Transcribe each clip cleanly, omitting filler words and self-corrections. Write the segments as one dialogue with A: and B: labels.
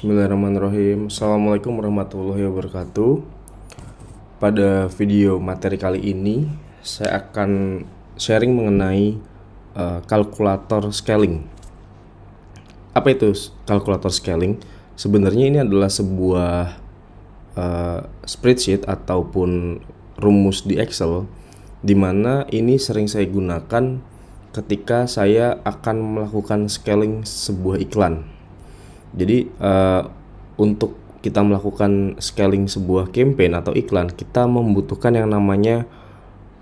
A: Bismillahirrahmanirrahim. Assalamualaikum warahmatullahi wabarakatuh. Pada video materi kali ini saya akan sharing mengenai kalkulator scaling. Apa itu kalkulator scaling? Sebenarnya ini adalah sebuah spreadsheet ataupun rumus di Excel, di mana ini sering saya gunakan ketika saya akan melakukan scaling sebuah iklan. Jadi untuk kita melakukan scaling sebuah campaign atau iklan, kita membutuhkan yang namanya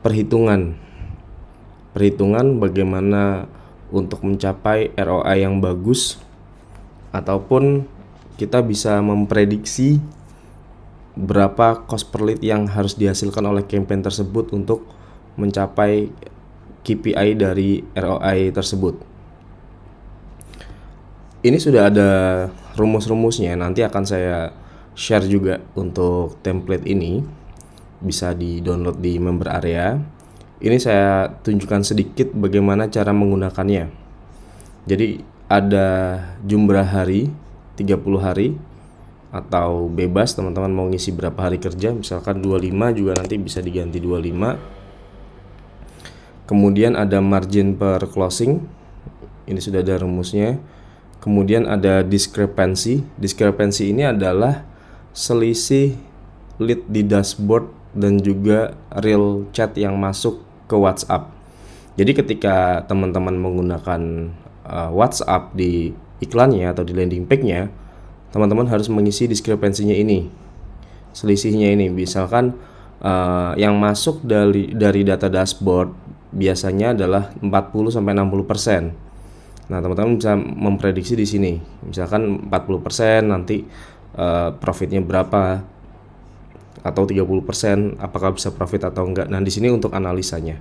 A: perhitungan bagaimana untuk mencapai ROI yang bagus, ataupun kita bisa memprediksi berapa cost per lead yang harus dihasilkan oleh campaign tersebut untuk mencapai KPI dari ROI tersebut. Ini sudah ada rumus-rumusnya, nanti akan saya share juga untuk template ini, bisa di-download di member area. Ini saya tunjukkan sedikit bagaimana cara menggunakannya. Jadi ada jumlah hari, 30 hari, atau bebas teman-teman mau ngisi berapa hari kerja, misalkan 25 juga nanti bisa diganti 25. Kemudian ada margin per closing, ini sudah ada rumusnya. Kemudian ada discrepancy. Discrepancy ini adalah selisih lead di dashboard dan juga real chat yang masuk ke WhatsApp. Jadi ketika teman-teman menggunakan WhatsApp di iklannya atau di landing page-nya, teman-teman harus mengisi discrepancy-nya ini, selisihnya ini. Misalkan yang masuk dari data dashboard biasanya adalah 40-60%. Nah, teman-teman bisa memprediksi di sini. Misalkan 40% nanti profitnya berapa, atau 30% apakah bisa profit atau enggak. Nah, di sini untuk analisanya.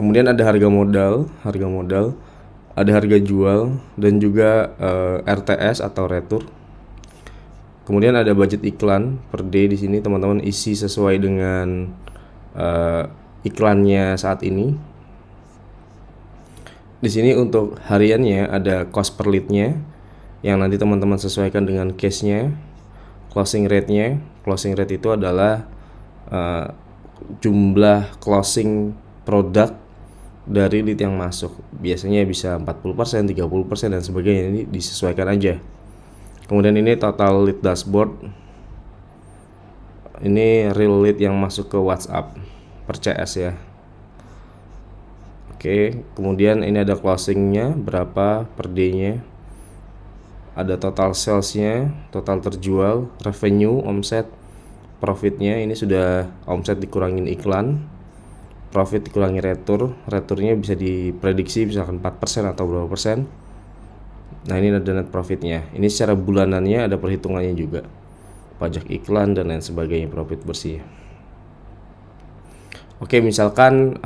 A: Kemudian ada harga modal, ada harga jual, dan juga RTS atau retur. Kemudian ada budget iklan per day. Di sini teman-teman isi sesuai dengan iklannya saat ini. Di sini untuk hariannya ada cost per lead-nya yang nanti teman-teman sesuaikan dengan case-nya. Closing rate-nya, closing rate itu adalah jumlah closing produk dari lead yang masuk. Biasanya bisa 40%, 30% dan sebagainya, ini disesuaikan aja. Kemudian ini total lead dashboard. Ini real lead yang masuk ke WhatsApp per CS ya. Oke, kemudian ini ada closingnya berapa per day-nya, ada total sales-nya, total terjual, revenue, omset, profitnya. Ini sudah omset dikurangin iklan, profit dikurangi returnya bisa diprediksi misalkan 4% atau berapa persen. Nah, ini ada net profitnya. Ini secara bulanannya ada perhitungannya juga, pajak iklan dan lain sebagainya, profit bersih. Oke, misalkan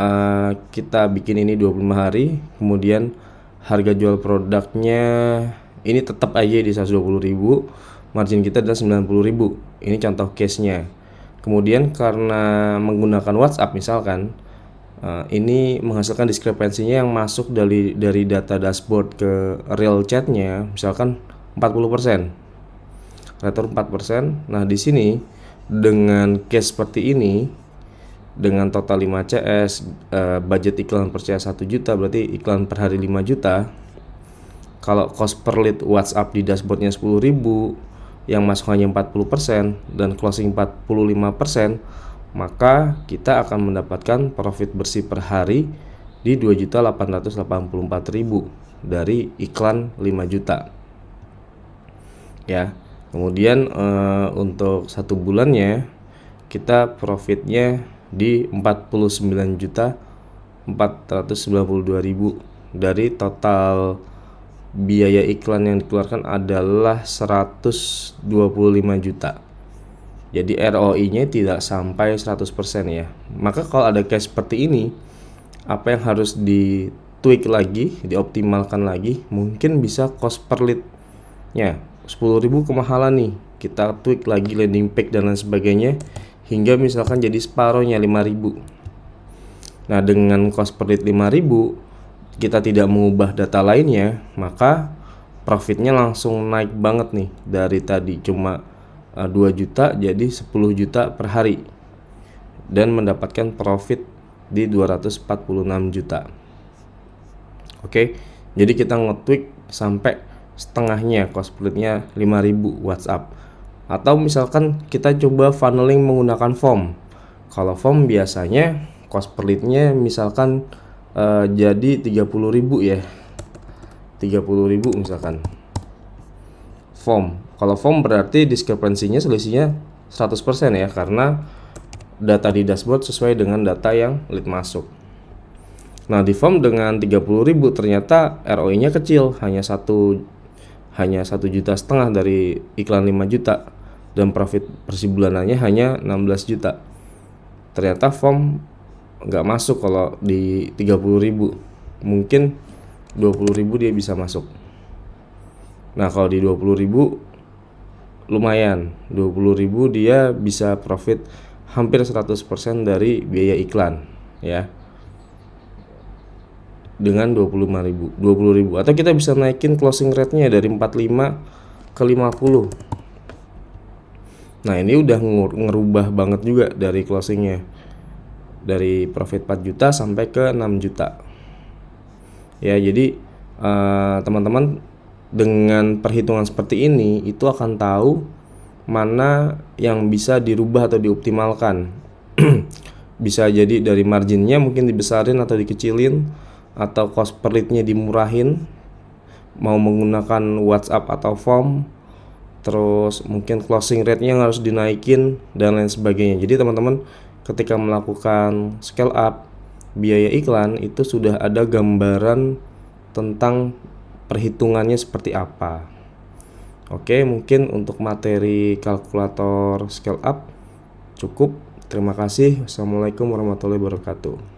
A: kita bikin ini 25 hari, kemudian harga jual produknya ini tetap aja di 120.000, margin kita adalah 90.000. Ini contoh case-nya. Kemudian karena menggunakan WhatsApp misalkan, ini menghasilkan diskrepansinya yang masuk dari data dashboard ke real chat-nya misalkan 40%. Retur 4%. Nah, di sini dengan case seperti ini, dengan total 5 CS, budget iklan per CS 1 juta, berarti iklan per hari 5 juta. Kalau cost per lead WhatsApp di dashboardnya 10.000, yang masuk hanya 40% dan closing 45%, maka kita akan mendapatkan profit bersih per hari di 2.884.000 dari iklan 5 juta. Ya. Kemudian untuk 1 bulannya kita profitnya di 49.492.000 dari total biaya iklan yang dikeluarkan adalah 125 juta. Jadi ROI-nya tidak sampai 100% ya. Maka kalau ada case seperti ini, apa yang harus di-tweak lagi, dioptimalkan lagi, mungkin bisa cost per lead-nya 10.000 kemahalan nih. Kita tweak lagi landing page dan lain sebagainya, hingga misalkan jadi separohnya 5.000. Nah, dengan cost per lead 5.000, kita tidak mengubah data lainnya, maka profitnya langsung naik banget nih, dari tadi cuma 2 juta jadi 10 juta per hari, dan mendapatkan profit di 246 juta. Oke, jadi kita nge-tweak sampai setengahnya, cost per lead-nya 5.000 WhatsApp. Atau misalkan kita coba funneling menggunakan form. Kalau form biasanya cost per lead-nya misalkan jadi 30.000 ya. 30.000 misalkan. Form. Kalau form berarti diskrepensinya, selisihnya 100% ya, karena data di dashboard sesuai dengan data yang lead masuk. Nah, di form dengan 30.000 ternyata ROI-nya kecil, hanya 1,5 juta dari iklan 5 juta, dan profit per bulanannya hanya 16 juta. Ternyata form nggak masuk kalau di 30.000. Mungkin 20.000 dia bisa masuk. Nah, kalau di 20.000 lumayan, 20.000 dia bisa profit hampir 100% dari biaya iklan ya, dengan 20.000. Atau kita bisa naikin closing rate-nya dari 45 ke 50. Nah, ini udah ngerubah banget juga dari closingnya, dari profit 4 juta sampai ke 6 juta ya. Jadi teman-teman dengan perhitungan seperti ini itu akan tahu mana yang bisa dirubah atau dioptimalkan. Bisa jadi dari marginnya mungkin dibesarin atau dikecilin, atau cost per lead-nya dimurahin, mau menggunakan WhatsApp atau form, terus mungkin closing rate-nya harus dinaikin, dan lain sebagainya. Jadi teman-teman ketika melakukan scale up biaya iklan itu sudah ada gambaran tentang perhitungannya seperti apa. Oke, mungkin untuk materi kalkulator scale up cukup. Terima kasih. Wassalamualaikum warahmatullahi wabarakatuh.